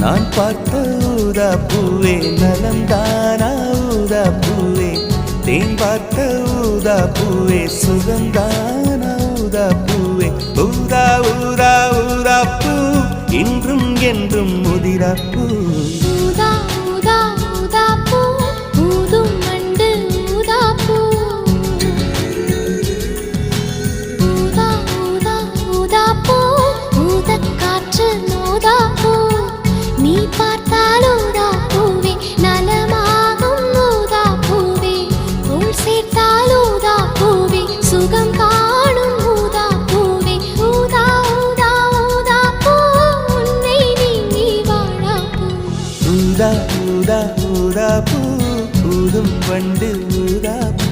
நான் பார்த்த ஊதா பூவே நலந்தானா ஊதா பூவே தேன் பார்த்த ஊதா பூவே சுகந்தானா ஊதா பூவே ஊதா ஊதா ஊதா பூ இன்றும் என்றும் முதிரா பூ ஊதா ஊதா ஊதா பூ ஊதும் மண்டு ஊதா பூ ஊதா ஊதா ஊதா பூ ஊதக் காற்று ஊதா பூ நீ பார்த்தால் ஊதா பூவே நலமாகும் ஊதா பூவே உள் சேர்த்தால் ஊதா பூவே சுகம் காணும் ஊதா பூவே ஊதா ஊதா ஊதா பூ உன்னை நீங்கி வாழா பூ ஊதா ஊதா ஊதா பூ ஊதும் வண்டு ஊதா பூ